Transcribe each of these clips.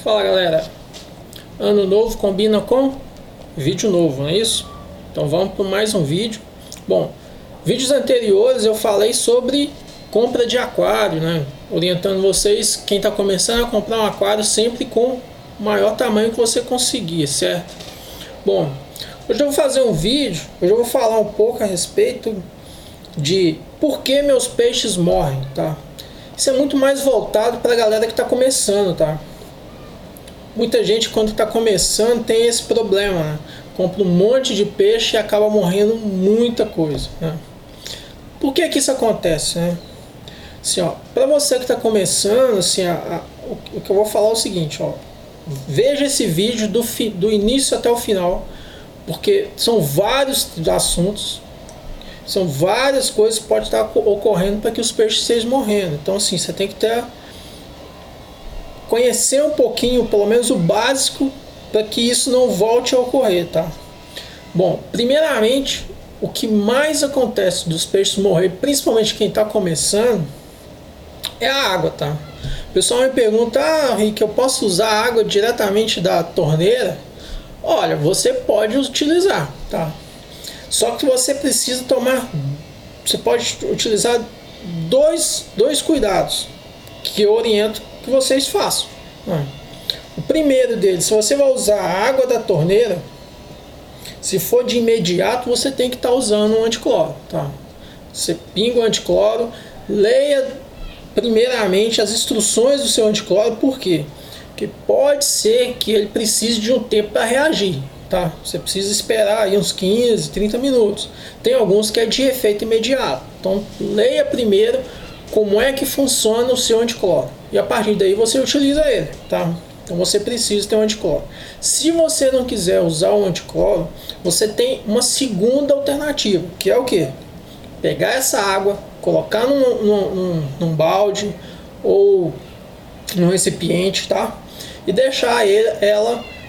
Fala galera, ano novo combina com vídeo novo, não é isso? Então vamos para mais um vídeo. Bom, vídeos anteriores eu falei sobre compra de aquário, né? Orientando vocês, quem está começando a comprar um aquário sempre com o maior tamanho que você conseguir, certo? Bom, hoje eu vou fazer um vídeo, hoje eu vou falar um pouco a respeito de por que meus peixes morrem, tá? Isso é muito mais voltado para a galera que está começando, tá? Muita gente quando está começando tem esse problema, né? Compra um monte de peixe e acaba morrendo muita coisa, né? Por que que isso acontece, né? Assim, ó, para você que está começando, assim, o que eu vou falar é o seguinte, ó, veja esse vídeo do início até o final, porque são vários assuntos, são várias coisas que podem estar ocorrendo para que os peixes estejam morrendo. Então, assim, você tem que conhecer um pouquinho, pelo menos o básico, para que isso não volte a ocorrer, tá? Bom, primeiramente, o que mais acontece dos peixes morrer, principalmente quem está começando, é a água, tá? O pessoal me pergunta, Rick, eu posso usar a água diretamente da torneira? Olha, você pode utilizar, tá? Só que você precisa você pode utilizar dois cuidados que eu oriento que vocês façam. O primeiro deles, se você vai usar a água da torneira, se for de imediato, você tem que estar usando um anticloro, tá? Você pinga o anticloro, leia primeiramente as instruções do seu anticloro, por quê? Porque pode ser que ele precise de um tempo para reagir, tá? Você precisa esperar aí uns 15, 30 minutos. Tem alguns que é de efeito imediato. Então, leia primeiro como é que funciona o seu anticloro. E a partir daí você utiliza ele, tá? Então você precisa ter um anticloro. Se você não quiser usar o anticloro, você tem uma segunda alternativa, que é o quê? Pegar essa água, colocar num balde ou num recipiente, tá? E deixar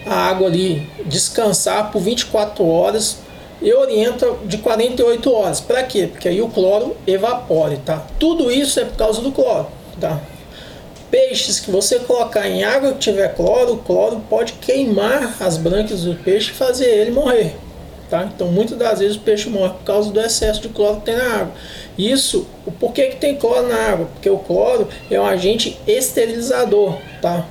a água ali descansar por 24 horas. E orienta de 48 horas. Para quê? Porque aí o cloro evapore, tá? Tudo isso é por causa do cloro, tá? Peixes que você colocar em água que tiver cloro, o cloro pode queimar as brânquias do peixe e fazer ele morrer, tá? Então muitas das vezes o peixe morre por causa do excesso de cloro que tem na água. Isso, por que tem cloro na água? Porque o cloro é um agente esterilizador, tá?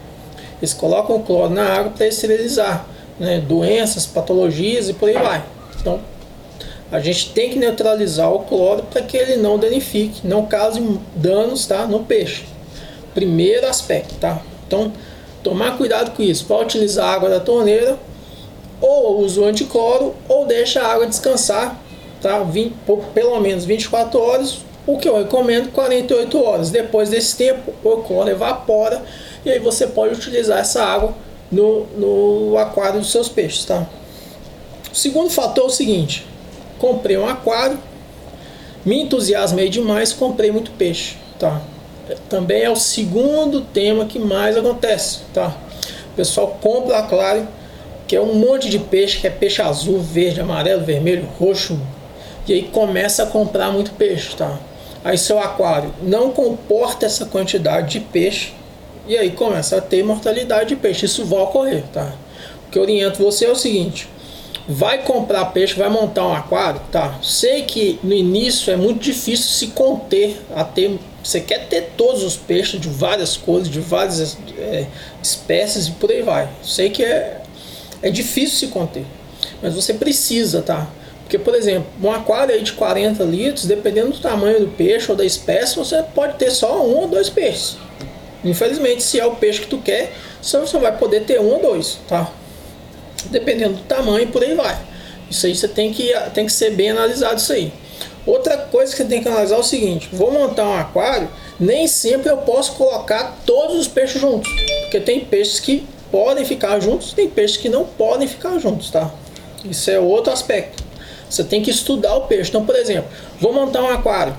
Eles colocam o cloro na água para esterilizar, né, doenças, patologias e por aí vai. Então, a gente tem que neutralizar o cloro para que ele não danifique, não cause danos, tá, no peixe. Primeiro aspecto, tá? Então, tomar cuidado com isso. Para utilizar a água da torneira, ou usa o anticloro, ou deixa a água descansar, tá? Por pelo menos 24 horas, o que eu recomendo 48 horas. Depois desse tempo, o cloro evapora e aí você pode utilizar essa água no aquário dos seus peixes, tá? O segundo fator é o seguinte: comprei um aquário, me entusiasmei demais, comprei muito peixe, tá? Também é o segundo tema que mais acontece, tá? O pessoal compra aquário, que é um monte de peixe, que é peixe azul, verde, amarelo, vermelho, roxo, e aí começa a comprar muito peixe, tá? Aí seu aquário não comporta essa quantidade de peixe, e aí começa a ter mortalidade de peixe. Isso vai ocorrer, tá? O que eu oriento você é o seguinte: vai comprar peixe, vai montar um aquário, tá? Sei que no início é muito difícil se conter a ter. Você quer ter todos os peixes de várias cores, de várias espécies e por aí vai. Sei que é difícil se conter, mas você precisa, tá? Porque, por exemplo, um aquário aí de 40 litros, dependendo do tamanho do peixe ou da espécie, você pode ter só um ou dois peixes. Infelizmente, se é o peixe que tu quer, você só vai poder ter um ou dois, tá? Dependendo do tamanho, por aí vai. Isso aí você tem que ser bem analisado isso aí. Outra coisa que você tem que analisar é o seguinte: vou montar um aquário, nem sempre eu posso colocar todos os peixes juntos, porque tem peixes que podem ficar juntos, tem peixes que não podem ficar juntos, tá? Isso é outro aspecto. Você tem que estudar o peixe. Então, por exemplo, vou montar um aquário.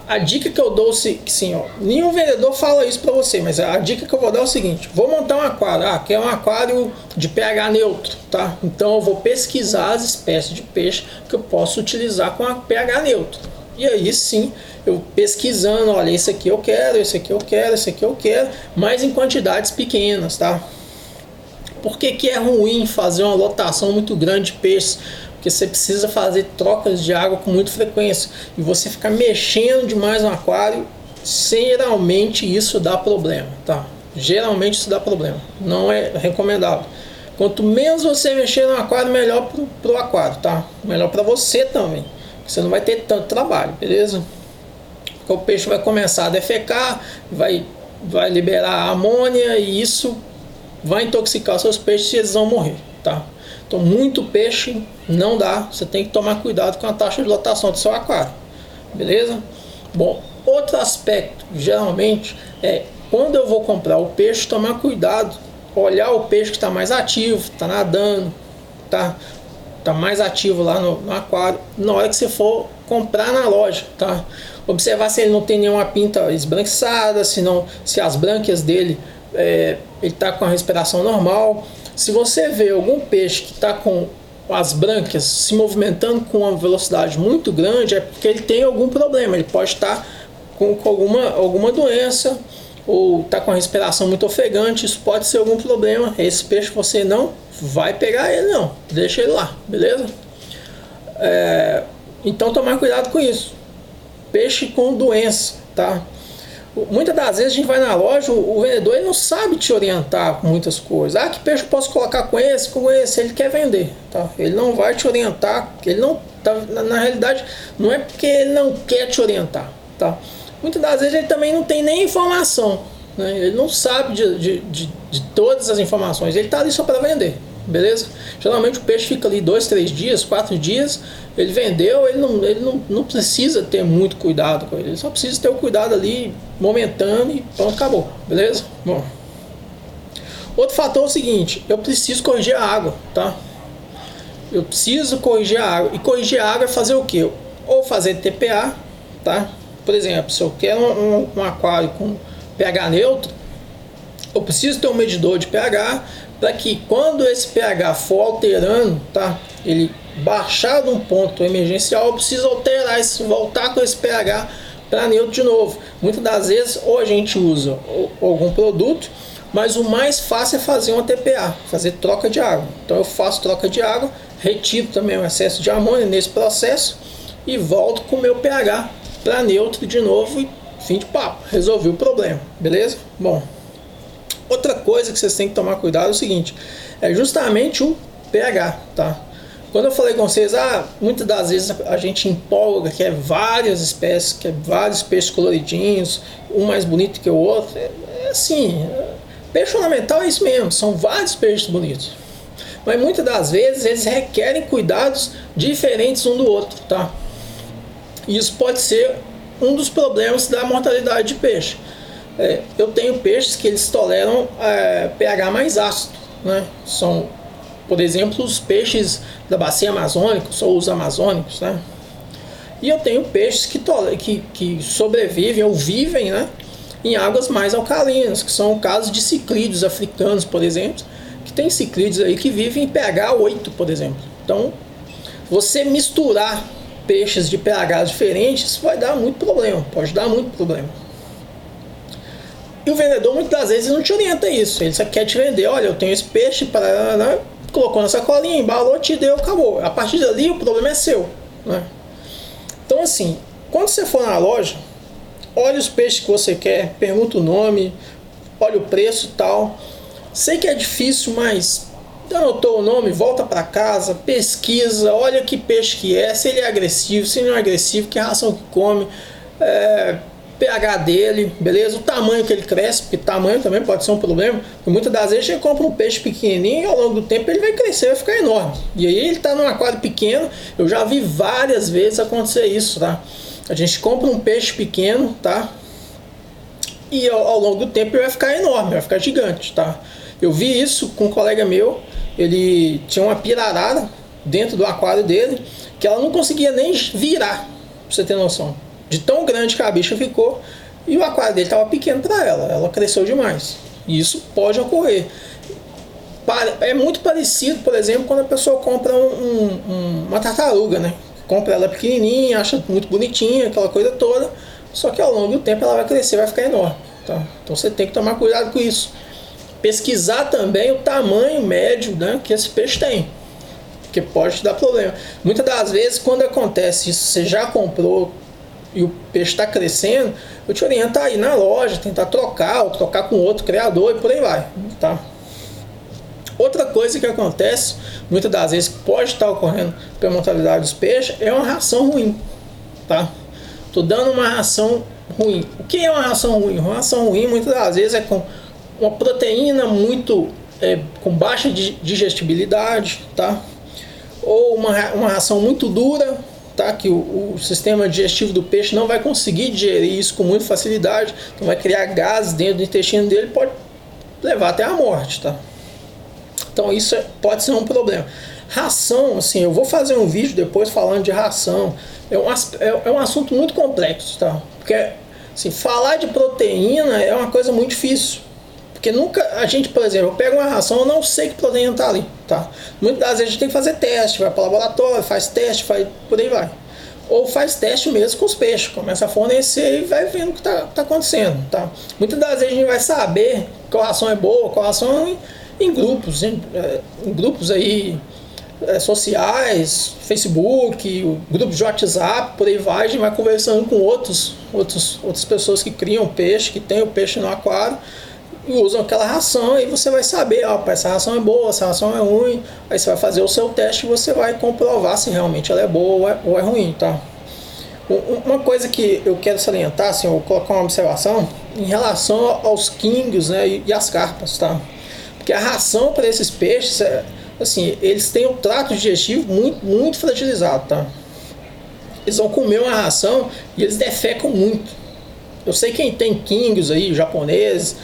A dica que eu dou, sim, ó, nenhum vendedor fala isso para você, mas a dica que eu vou dar é o seguinte: vou montar um aquário, que é um aquário de pH neutro, tá? Então eu vou pesquisar as espécies de peixe que eu posso utilizar com a pH neutro. E aí sim, eu pesquisando, olha, esse aqui eu quero, esse aqui eu quero, esse aqui eu quero, mas em quantidades pequenas, tá? Por que que é ruim fazer uma lotação muito grande de peixes? Porque você precisa fazer trocas de água com muita frequência e você ficar mexendo demais no aquário, geralmente isso dá problema, tá? Geralmente isso dá problema, não é recomendável. Quanto menos você mexer no aquário, melhor pro aquário, tá? Melhor para você também. Você não vai ter tanto trabalho, beleza? Porque o peixe vai começar a defecar, vai liberar amônia e isso vai intoxicar seus peixes e eles vão morrer, tá? Então, muito peixe não dá, você tem que tomar cuidado com a taxa de lotação do seu aquário, beleza? Bom, outro aspecto, geralmente, é quando eu vou comprar o peixe, tomar cuidado, olhar o peixe que está mais ativo, está nadando, tá mais ativo lá no aquário, na hora que você for comprar na loja, tá? Observar se ele não tem nenhuma pinta esbranquiçada, se as brânquias dele, ele está com a respiração normal. Se você vê algum peixe que está com as brânquias se movimentando com uma velocidade muito grande, é porque ele tem algum problema, ele pode estar com alguma doença, ou está com a respiração muito ofegante, isso pode ser algum problema. Esse peixe você não vai pegar ele não, deixa ele lá, beleza? Então tomar cuidado com isso. Peixe com doença, tá? Muitas das vezes a gente vai na loja, o vendedor ele não sabe te orientar com muitas coisas. Ah, que peixe eu posso colocar com esse, ele quer vender, tá? Ele não vai te orientar, ele não, tá, na realidade não é porque ele não quer te orientar, tá? Muitas das vezes ele também não tem nem informação, né? Ele não sabe de todas as informações, ele está ali só para vender, beleza? Geralmente o peixe fica ali 2, 3 dias, 4 dias, ele vendeu, ele não precisa ter muito cuidado com ele só precisa ter o cuidado ali momentâneo e pronto, acabou, beleza? Bom, outro fator é o seguinte, eu preciso corrigir a água, tá? Eu preciso corrigir a água, e corrigir a água é fazer o que? Ou fazer TPA, tá? Por exemplo, se eu quero um aquário com pH neutro, eu preciso ter um medidor de pH para que quando esse pH for alterando, tá? Ele baixar de um ponto emergencial, eu preciso alterar isso, voltar com esse pH para neutro de novo. Muitas das vezes ou a gente usa algum produto, mas o mais fácil é fazer uma TPA, fazer troca de água. Então eu faço troca de água, retiro também o excesso de amônia nesse processo e volto com o meu pH para neutro de novo e fim de papo, resolvi o problema, beleza? Bom, outra coisa que vocês têm que tomar cuidado é o seguinte, é justamente o pH, tá? Quando eu falei com vocês, muitas das vezes a gente empolga, quer várias espécies, quer vários peixes coloridinhos, um mais bonito que o outro, assim, peixe ornamental é isso mesmo, são vários peixes bonitos, mas muitas das vezes eles requerem cuidados diferentes um do outro, tá? Isso pode ser um dos problemas da mortalidade de peixe. Eu tenho peixes que eles toleram pH mais ácido, né? São, por exemplo, os peixes da bacia amazônica, ou os amazônicos, né? E eu tenho peixes que sobrevivem ou vivem, né, em águas mais alcalinas, que são o caso de ciclídeos africanos, por exemplo, que tem ciclídeos aí que vivem em pH 8, por exemplo. Então, você misturar peixes de pH diferentes vai dar muito problema, pode dar muito problema. E o vendedor muitas das vezes não te orienta isso, ele só quer te vender, olha, eu tenho esse peixe para, né, colocou na sacolinha, embalou, te deu, acabou. A partir dali o problema é seu, né? Então assim, quando você for na loja, olha os peixes que você quer, pergunta o nome, olha o preço e tal. Sei que é difícil, mas anotou o nome, volta para casa, pesquisa, olha que peixe que é, se ele é agressivo, se ele não é agressivo, que ração que come, pH dele, beleza? O tamanho que ele cresce, porque tamanho também pode ser um problema. Porque muitas das vezes a gente compra um peixe pequenininho e ao longo do tempo ele vai crescer, vai ficar enorme. E aí ele está num aquário pequeno, eu já vi várias vezes acontecer isso, tá? A gente compra um peixe pequeno, tá? E ao longo do tempo ele vai ficar enorme, vai ficar gigante, tá? Eu vi isso com um colega meu, ele tinha uma pirarara dentro do aquário dele, que ela não conseguia nem virar, pra você ter noção. De tão grande que a bicha ficou, e o aquário dele estava pequeno para ela cresceu demais. E isso pode ocorrer. É muito parecido, por exemplo, quando a pessoa compra uma tartaruga, né? compra ela pequenininha, acha muito bonitinha, aquela coisa toda, só que ao longo do tempo ela vai crescer, vai ficar enorme, tá? Então você tem que tomar cuidado com isso. Pesquisar também o tamanho médio, né, que esse peixe tem, porque pode te dar problema. Muitas das vezes, quando acontece isso, você já comprou e o peixe está crescendo, eu te oriento a ir na loja, tentar trocar, ou trocar com outro criador e por aí vai, tá? Outra coisa que acontece, muitas das vezes que pode estar ocorrendo pela mortalidade dos peixes, é uma ração ruim, tá? Tô dando uma ração ruim. O que é uma ração ruim? Uma ração ruim muitas das vezes é com uma proteína muito com baixa digestibilidade, tá? Ou uma ração muito dura, tá? Que o sistema digestivo do peixe não vai conseguir digerir isso com muita facilidade, então vai criar gases dentro do intestino dele, pode levar até a morte, tá? Então isso pode ser um problema. Ração, assim, eu vou fazer um vídeo depois falando de ração. É um assunto muito complexo, tá? Porque, assim, falar de proteína é uma coisa muito difícil. Porque nunca, a gente, por exemplo, eu pego uma ração, eu não sei que proteína está ali, tá? Muitas das vezes a gente tem que fazer teste, vai para o laboratório, faz teste, por aí vai. Ou faz teste mesmo com os peixes, começa a fornecer e vai vendo o que está acontecendo, tá? Muitas das vezes a gente vai saber qual ração é boa, qual ração é ruim, em grupos aí sociais, Facebook, grupos de WhatsApp, por aí vai, a gente vai conversando com outras pessoas que criam peixe, que tem o peixe no aquário e usam aquela ração, e você vai saber, ó, essa ração é boa, essa ração é ruim, aí você vai fazer o seu teste e você vai comprovar se realmente ela é boa ou é ruim, tá? Uma coisa que eu quero salientar, assim, eu vou colocar uma observação em relação aos quingues, né, e as carpas, tá? Porque a ração para esses peixes, assim, eles têm um trato digestivo muito, muito fragilizado, tá? Eles vão comer uma ração e eles defecam muito. Eu sei quem tem quingues aí, japoneses,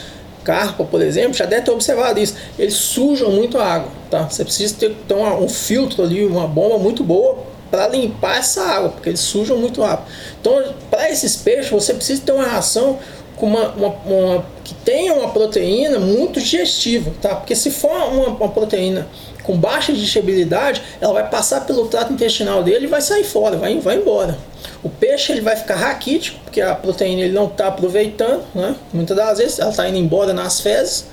carpa, por exemplo, já deve ter observado isso. Eles sujam muito a água, tá? Você precisa ter um filtro ali, uma bomba muito boa para limpar essa água, porque eles sujam muito rápido. Então, para esses peixes, você precisa ter uma ração com que tenha uma proteína muito digestível, tá? Porque se for uma proteína com baixa digestibilidade, ela vai passar pelo trato intestinal dele e vai sair fora, vai embora. O peixe ele vai ficar raquítico, porque a proteína ele não está aproveitando, né? Muitas das vezes ela está indo embora nas fezes.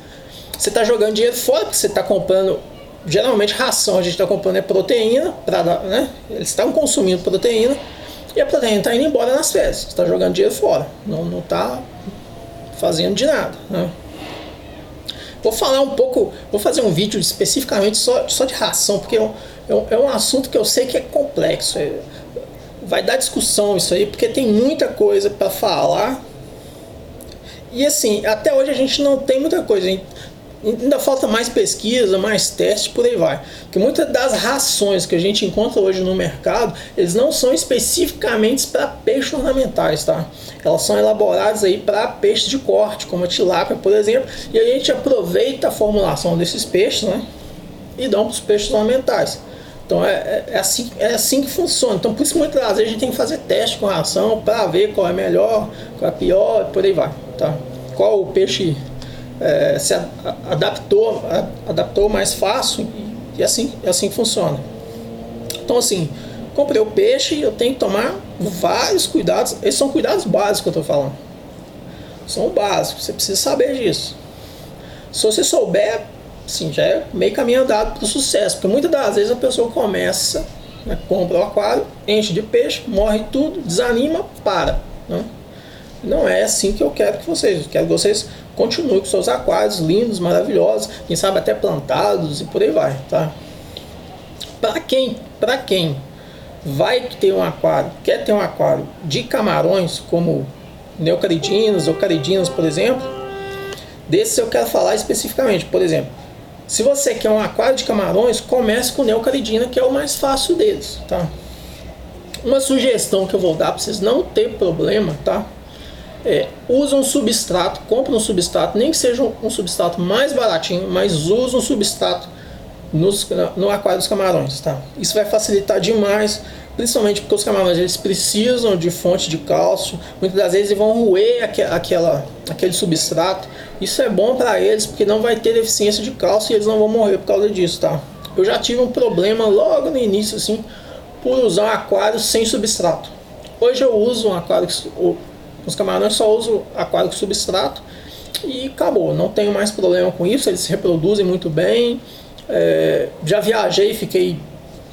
Você está jogando dinheiro fora, porque você está comprando, geralmente ração a gente está comprando proteína, né? Eles estão consumindo proteína e a proteína está indo embora nas fezes. Você está jogando dinheiro fora, não está fazendo de nada, né? Vou fazer um vídeo especificamente só de ração, porque é um assunto que eu sei que é complexo. Vai dar discussão isso aí, porque tem muita coisa para falar. E assim, até hoje a gente não tem muita coisa. Ainda falta mais pesquisa, mais testes, por aí vai. Porque muitas das rações que a gente encontra hoje no mercado, eles não são especificamente para peixes ornamentais, tá? Elas são elaboradas aí para peixes de corte, como a tilápia, por exemplo, e a gente aproveita a formulação desses peixes, né, e dão para os peixes ornamentais. Então é assim que funciona. Então por isso muitas vezes a gente tem que fazer teste com a ração para ver qual é melhor, qual é pior, por aí vai, tá? Qual o peixe se adaptou mais fácil, e assim que funciona. Então assim, comprei o peixe, eu tenho que tomar vários cuidados. Esses são cuidados básicos que eu estou falando, são básicos, você precisa saber disso. Se você souber, assim, já é meio caminho andado para o sucesso, porque muitas das vezes a pessoa começa, né, compra o aquário, enche de peixe, morre tudo, desanima, para, né? Não é assim que eu quero que vocês. Eu quero que vocês continuem com seus aquários lindos, maravilhosos, quem sabe até plantados e por aí vai, tá? Para quem vai ter um aquário, quer ter um aquário de camarões, como neocaridinas ou caridinas, por exemplo, desses eu quero falar especificamente. Por exemplo, se você quer um aquário de camarões, comece com neocaridina, que é o mais fácil deles, tá? Uma sugestão que eu vou dar para vocês não ter problema, tá? Usa um substrato, compra um substrato, nem que seja um substrato mais baratinho, mas usa um substrato no aquário dos camarões, tá? Isso vai facilitar demais, principalmente porque os camarões eles precisam de fonte de cálcio, muitas das vezes eles vão roer aquele substrato. Isso é bom para eles, porque não vai ter deficiência de cálcio e eles não vão morrer por causa disso, tá? Eu já tive um problema logo no início, assim, por usar um aquário sem substrato. Hoje eu uso um aquário, os camarões só uso aquário com substrato e acabou, não tenho mais problema com isso, eles se reproduzem muito bem. Já viajei, fiquei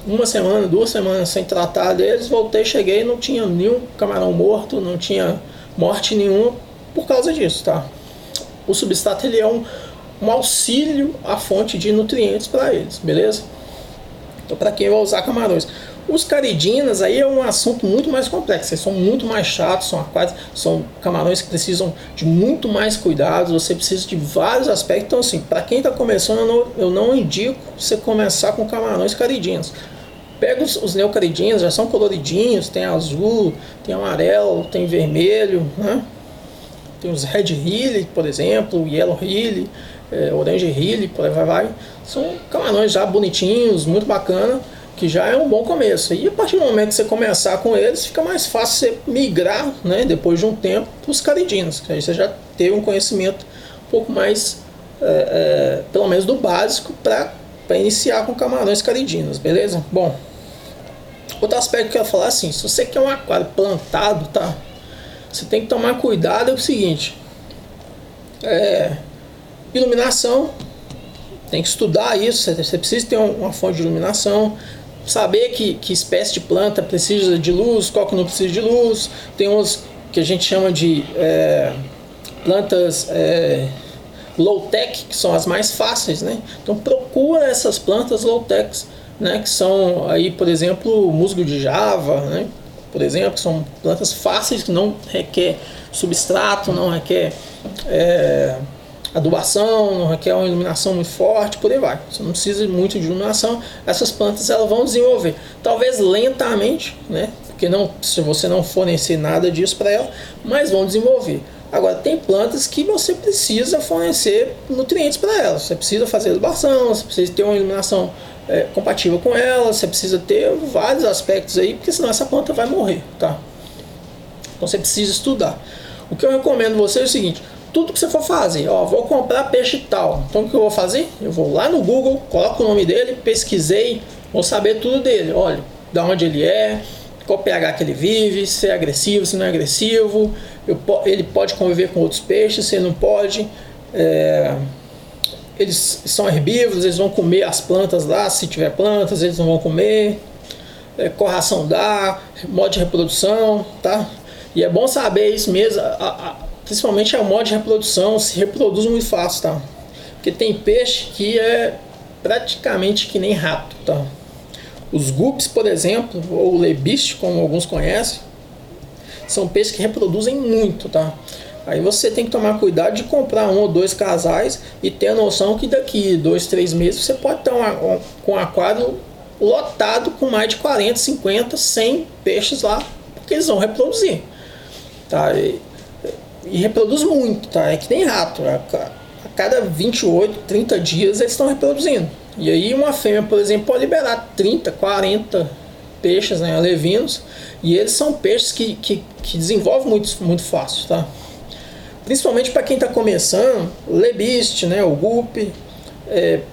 uma semana, 2 semanas sem tratar deles, voltei, cheguei, não tinha nenhum camarão morto, não tinha morte nenhuma por causa disso, tá? O substrato ele é um auxílio à fonte de nutrientes para eles, beleza? Então, para quem vai usar camarões. Os caridinas aí é um assunto muito mais complexo, eles são muito mais chatos, são aquários, são camarões que precisam de muito mais cuidados, você precisa de vários aspectos. Então, assim, para quem está começando, eu não indico você começar com camarões caridinos. Pega os neocaridinos, já são coloridinhos, tem azul, tem amarelo, tem vermelho, né? Tem os Red Hilly, por exemplo, Yellow Hilly, Orange Hilly, por aí vai. São camarões já bonitinhos, muito bacana, que já é um bom começo. E a partir do momento que você começar com eles, fica mais fácil você migrar, né, depois de um tempo, para os caridinos. Aí você já teve um conhecimento um pouco mais, pelo menos do básico, para iniciar com camarões caridinos, beleza? Bom, outro aspecto que eu ia falar assim, se você quer um aquário plantado, tá? Você tem que tomar cuidado, é o seguinte, iluminação, tem que estudar isso, você precisa ter uma fonte de iluminação, saber que espécie de planta precisa de luz, qual que não precisa de luz. Tem uns que a gente chama de plantas low-tech, que são as mais fáceis, né? Então procura essas plantas low-tech, né? Que são aí, por exemplo, musgo de Java, né? Por exemplo, que são plantas fáceis, que não requer substrato, não requer adubação, não requer uma iluminação muito forte, por aí vai. Você não precisa muito de iluminação. Essas plantas elas vão desenvolver, talvez lentamente, né? Porque se você não fornecer nada disso para ela, mas vão desenvolver. Agora, tem plantas que você precisa fornecer nutrientes para elas. Você precisa fazer adubação, você precisa ter uma iluminação compatível com ela, você precisa ter vários aspectos aí, porque senão essa planta vai morrer, tá? Então você precisa estudar. O que eu recomendo você é o seguinte: tudo que você for fazer, vou comprar peixe tal, então o que eu vou fazer? Eu vou lá no Google, coloco o nome dele, pesquisei, vou saber tudo dele. Olha, da onde ele é, qual pH que ele vive, se é agressivo, se não é agressivo, ele pode conviver com outros peixes, se ele não pode. Eles são herbívoros, eles vão comer as plantas lá, se tiver plantas, eles não vão comer. Qual ração dá, modo de reprodução, tá? E é bom saber isso mesmo, principalmente o modo de reprodução, se reproduz muito fácil, tá? Porque tem peixe que é praticamente que nem rato, tá? Os guppies, por exemplo, ou lebiste, como alguns conhecem, são peixes que reproduzem muito, tá? Aí você tem que tomar cuidado de comprar 1 ou 2 casais e ter a noção que daqui 2, 3 meses você pode estar com um aquário lotado com mais de 40, 50, 100 peixes lá, porque eles vão reproduzir, tá? E reproduz muito, tá? É que nem rato, a cada 28, 30 dias eles estão reproduzindo. E aí uma fêmea, por exemplo, pode liberar 30, 40 peixes, né, alevinos, e eles são peixes que desenvolvem muito fácil, tá? Principalmente para quem está começando, lebiste, né, o guppy,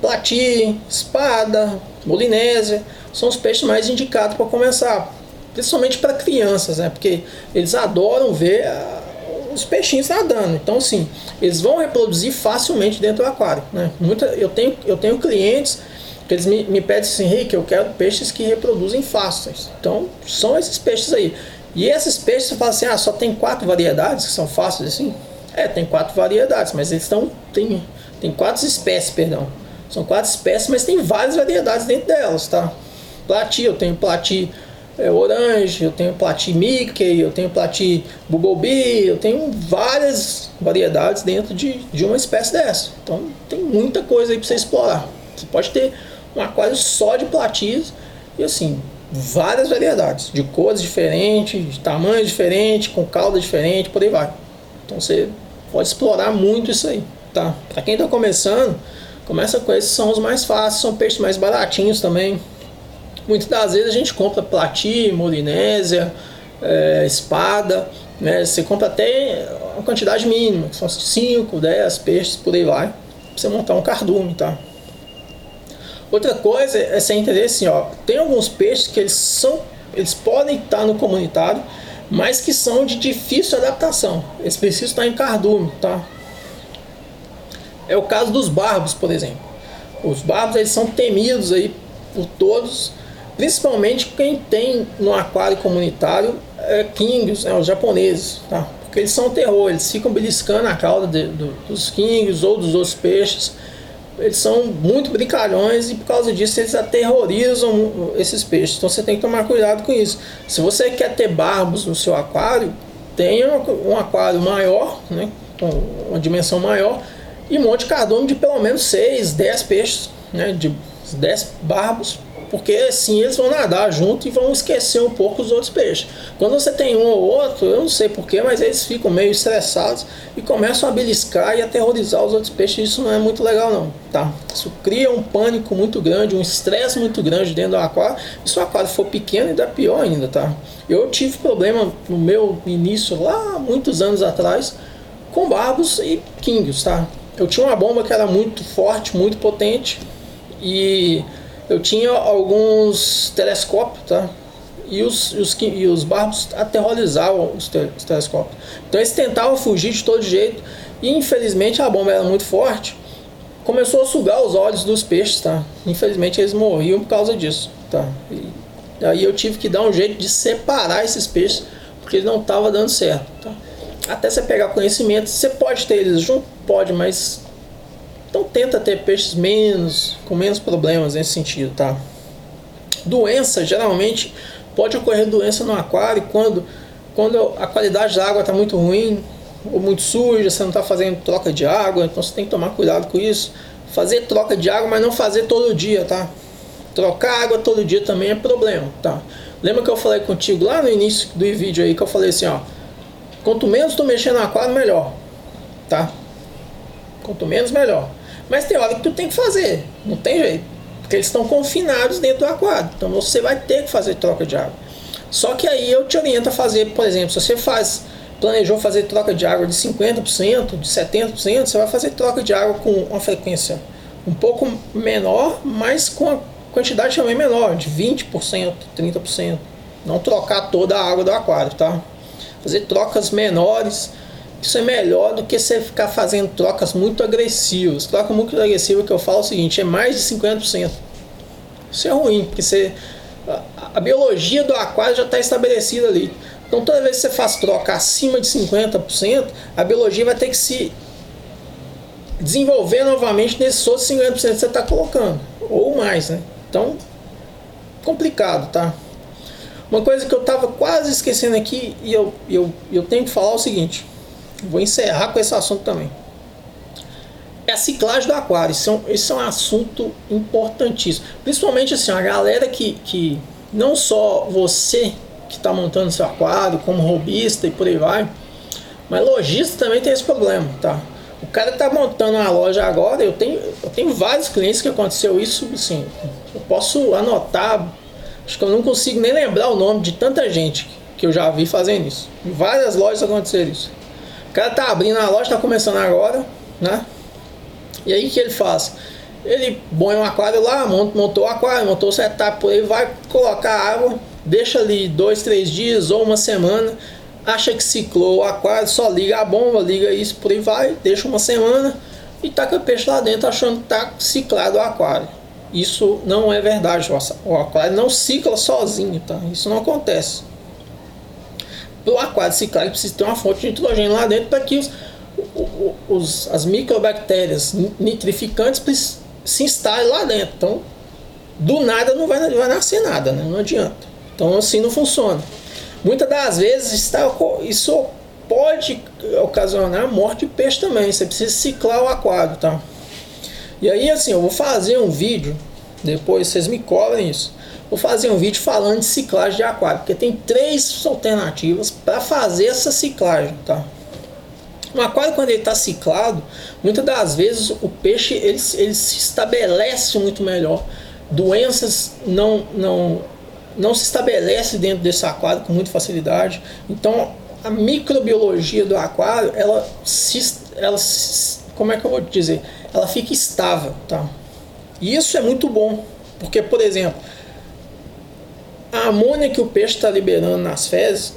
plati, espada, molinésia, são os peixes mais indicados para começar, principalmente para crianças, né, porque eles adoram ver os peixinhos nadando. Então, assim, eles vão reproduzir facilmente dentro do aquário, né? Eu tenho clientes que eles me pedem assim: Rick, eu quero peixes que reproduzem fáceis. Então, são esses peixes aí. E esses peixes, você fala assim: só tem 4 variedades que são fáceis assim? Tem 4 variedades, mas eles tem 4 espécies, perdão. São 4 espécies, mas tem várias variedades dentro delas, tá? Plati, eu tenho plati orange, eu tenho plati Mickey, eu tenho plati Bumblebee, eu tenho várias variedades dentro de uma espécie dessa. Então tem muita coisa aí para você explorar. Você pode ter um aquário só de platis e assim, várias variedades, de cores diferentes, de tamanhos diferentes, com cauda diferente, por aí vai. Então você pode explorar muito isso aí, tá? Para quem está começando, começa com esses, são os mais fáceis, são peixes mais baratinhos também. Muitas das vezes a gente compra plati, molinésia, espada, né? Você compra até uma quantidade mínima, que são 5, 10 peixes, por aí vai, pra você montar um cardume, tá? Outra coisa é você entender assim, ó, tem alguns peixes que eles podem estar no comunitário, mas que são de difícil adaptação. Eles precisam estar em cardume, tá? É o caso dos barbos, por exemplo. Os barbos, eles são temidos aí por todos, principalmente quem tem no aquário comunitário kingios, os japoneses, tá? Porque eles são terror, eles ficam beliscando a cauda dos kingios ou dos outros peixes. Eles são muito brincalhões e por causa disso eles aterrorizam esses peixes. Então você tem que tomar cuidado com isso. Se você quer ter barbos no seu aquário, tenha um aquário maior, né, com uma dimensão maior, e monte cardume de pelo menos 6, 10 peixes, né, de 10 barbos, porque assim eles vão nadar junto e vão esquecer um pouco os outros peixes. Quando você tem um ou outro, eu não sei porquê, mas eles ficam meio estressados e começam a beliscar e aterrorizar os outros peixes. Isso não é muito legal não, tá? Isso cria um pânico muito grande, um estresse muito grande dentro do aquário. E se o aquário for pequeno, ainda é pior ainda, tá? Eu tive problema no meu início, lá muitos anos atrás, com barbos e kingios, tá? Eu tinha uma bomba que era muito forte, muito potente, e eu tinha alguns telescópios, tá? E os barbos aterrorizavam os telescópios. Então eles tentavam fugir de todo jeito, e infelizmente a bomba era muito forte, começou a sugar os olhos dos peixes, tá? Infelizmente eles morriam por causa disso, tá? E aí eu tive que dar um jeito de separar esses peixes, porque não estava dando certo, tá? Até você pegar conhecimento, você pode ter eles junto? Pode, mas então tenta ter peixes com menos problemas nesse sentido, tá? Doença, geralmente pode ocorrer doença no aquário quando a qualidade da água está muito ruim ou muito suja, você não está fazendo troca de água, então você tem que tomar cuidado com isso. Fazer troca de água, mas não fazer todo dia, tá? Trocar água todo dia também é problema, tá? Lembra que eu falei contigo lá no início do vídeo aí, que eu falei assim, ó, quanto menos tu mexer no aquário, melhor, tá? Quanto menos, melhor. Mas tem hora que tu tem que fazer, não tem jeito, porque eles estão confinados dentro do aquário, então você vai ter que fazer troca de água. Só que aí eu te oriento a fazer, por exemplo, se você planejou fazer troca de água de 50%, de 70%, você vai fazer troca de água com uma frequência um pouco menor, mas com a quantidade também menor, de 20%, 30%. Não trocar toda a água do aquário, tá? Fazer trocas menores. Isso é melhor do que você ficar fazendo trocas muito agressivas. Troca muito agressiva, que eu falo é o seguinte, é mais de 50%. Isso é ruim, porque a biologia do aquário já está estabelecida ali. Então toda vez que você faz troca acima de 50%, a biologia vai ter que se desenvolver novamente nesses outros 50% que você está colocando. Ou mais, né? Então, complicado, tá? Uma coisa que eu estava quase esquecendo aqui, e eu tenho que falar o seguinte. Vou encerrar com esse assunto também. É a ciclagem do aquário. Isso é um assunto importantíssimo. Principalmente assim, a galera que não só você que está montando seu aquário, como hobbyista e por aí vai, mas lojista também tem esse problema, tá? O cara está montando uma loja agora, eu tenho vários clientes que aconteceu isso, assim, eu posso anotar, acho que eu não consigo nem lembrar o nome de tanta gente que eu já vi fazendo isso. Em várias lojas aconteceu isso. O cara tá abrindo a loja, tá começando agora, né? E aí o que ele faz? Ele põe um aquário lá, montou o aquário, montou o setup, por aí vai colocar água, deixa ali 2, 3 dias ou uma semana, acha que ciclou o aquário, só liga a bomba, liga isso, por aí vai, deixa uma semana e taca o peixe lá dentro achando que tá ciclado o aquário. Isso não é verdade, o aquário não cicla sozinho, tá? Isso não acontece. Para o aquário ciclar, ele precisa ter uma fonte de nitrogênio lá dentro para que as microbactérias nitrificantes se instalem lá dentro. Então, do nada não vai nascer nada, né? Não adianta. Então, assim não funciona. Muitas das vezes isso pode ocasionar morte de peixe também. Você precisa ciclar o aquário, tá? E aí, assim, eu vou fazer um vídeo, depois vocês me cobrem isso. Vou fazer um vídeo falando de ciclagem de aquário, porque tem 3 alternativas para fazer essa ciclagem, tá? O aquário, quando ele está ciclado, muitas das vezes o peixe ele se estabelece muito melhor. Doenças não se estabelecem dentro desse aquário com muita facilidade. Então, a microbiologia do aquário, como é que eu vou dizer? Ela fica estável, tá? E isso é muito bom, porque, por exemplo, a amônia que o peixe está liberando nas fezes,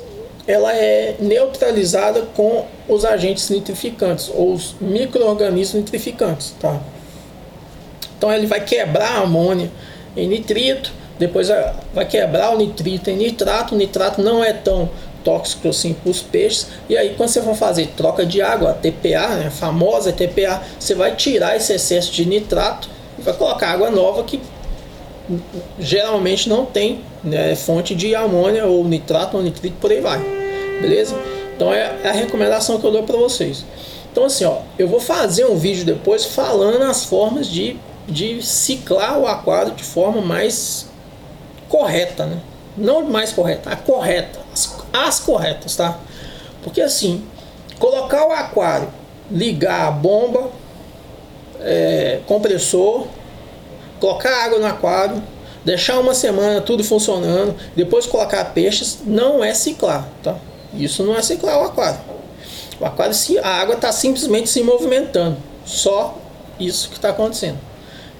ela é neutralizada com os agentes nitrificantes, ou os micro-organismos nitrificantes, tá? Então ele vai quebrar a amônia em nitrito, depois vai quebrar o nitrito em nitrato. O nitrato não é tão tóxico assim para os peixes. E aí quando você for fazer troca de água, a TPA, né, a famosa TPA, você vai tirar esse excesso de nitrato e vai colocar água nova que geralmente não tem, né, fonte de amônia ou nitrato ou nitrito, por aí vai, beleza? Então é a recomendação que eu dou para vocês. Então assim, ó, eu vou fazer um vídeo depois falando as formas de ciclar o aquário de forma mais correta, né? Não mais correta, a correta, as corretas, tá? Porque assim, colocar o aquário, ligar a bomba, compressor, colocar água no aquário, deixar uma semana tudo funcionando, depois colocar peixes, não é ciclar, tá? Isso não é ciclar o aquário. O aquário, a água está simplesmente se movimentando, só isso que está acontecendo.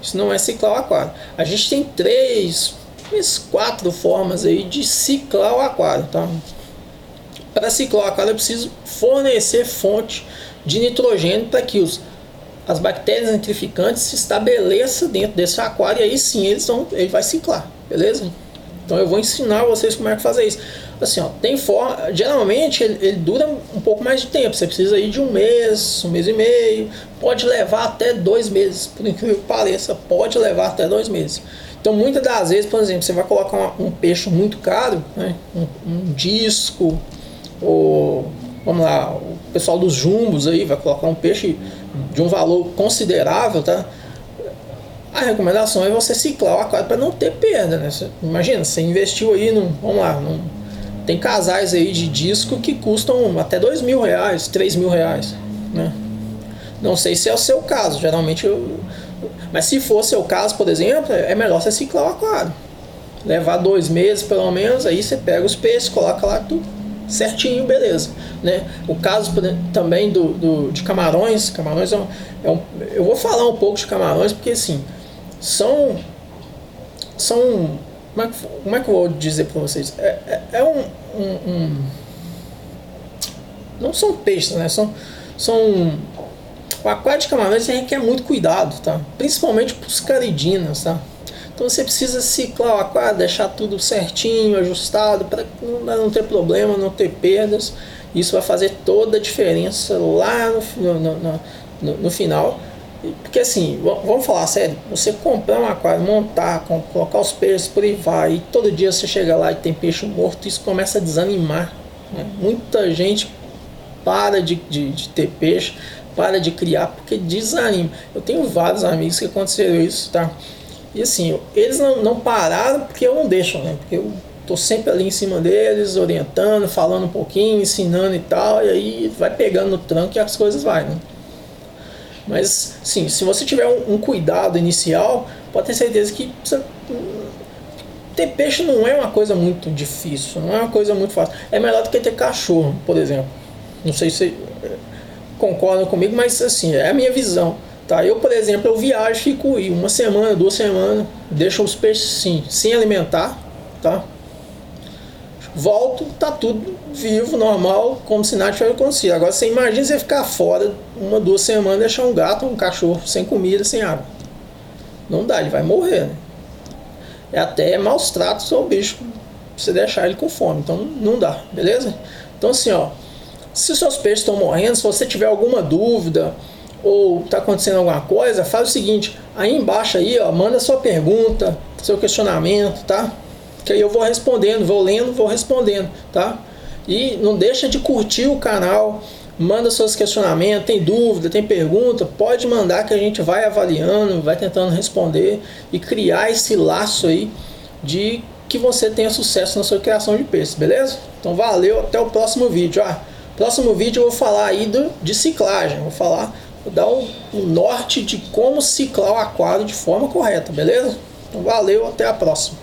Isso não é ciclar o aquário. A gente tem 4 formas aí de ciclar o aquário, tá? Para ciclar o aquário eu preciso fornecer fonte de nitrogênio para que as bactérias nitrificantes se estabeleçam dentro desse aquário, e aí sim ele vai ciclar, beleza? Então eu vou ensinar vocês como é que fazer isso. Assim, ó, tem forma, geralmente ele dura um pouco mais de tempo, você precisa aí de um mês e meio, pode levar até 2 meses, por incrível que pareça, pode levar até 2 meses. Então muitas das vezes, por exemplo, você vai colocar um peixe muito caro, né, um disco, ou vamos lá, o pessoal dos jumbos aí vai colocar um peixe de um valor considerável, tá? A recomendação é você ciclar o aquário para não ter perda, né? Imagina, você investiu aí tem casais aí de disco que custam até R$2.000, R$3.000, né? Não sei se é o seu caso, geralmente mas se for seu caso, por exemplo, é melhor você ciclar o aquário. Levar 2 meses pelo menos, aí você pega os peixes, coloca lá tudo certinho, beleza, né? O caso também de camarões. Camarões eu vou falar um pouco de camarões porque assim, são como é que eu vou dizer para vocês? Não são peixes, né? O aquário de camarões requer muito cuidado, tá? Principalmente para os caridinas, tá? Então você precisa ciclar o aquário, deixar tudo certinho, ajustado, para não ter problema, não ter perdas. Isso vai fazer toda a diferença lá no final. Porque assim, vamos falar sério, você comprar um aquário, montar, colocar os peixes por aí vai, e todo dia você chega lá e tem peixe morto, isso começa a desanimar, né? Muita gente para de ter peixe, para de criar, porque desanima. Eu tenho vários amigos que aconteceu isso, tá? E assim, eles não pararam porque eu não deixo, né? Porque eu tô sempre ali em cima deles, orientando, falando um pouquinho, ensinando e tal, e aí vai pegando no tranco e as coisas vai, né? Mas sim, se você tiver um cuidado inicial, pode ter certeza que ter peixe não é uma coisa muito difícil, não é uma coisa muito fácil. É melhor do que ter cachorro, por exemplo. Não sei se concordam comigo, mas assim, é a minha visão. Tá? Eu, por exemplo, eu viajo, fico aí 1 semana, 2 semanas, deixo os peixes sim, sem alimentar, tá? Volto, tá tudo vivo, normal, como se nada tivesse acontecido. Agora você imagina você ficar fora 1, 2 semanas, deixar um gato, um cachorro sem comida, sem água. Não dá, ele vai morrer, né? É até maus tratos ao bicho, você deixar ele com fome, então não dá, beleza? Então assim, ó, se seus peixes estão morrendo, se você tiver alguma dúvida ou está acontecendo alguma coisa, faz o seguinte, aí embaixo aí, ó, manda sua pergunta, seu questionamento, tá? Que aí eu vou respondendo, vou lendo, vou respondendo, tá? E não deixa de curtir o canal, manda seus questionamentos, tem dúvida, tem pergunta, pode mandar que a gente vai avaliando, vai tentando responder e criar esse laço aí de que você tenha sucesso na sua criação de peixes, beleza? Então valeu, até o próximo vídeo. Próximo vídeo eu vou falar aí de ciclagem, vou dar o norte de como ciclar o aquário de forma correta, beleza? Então valeu, até a próxima.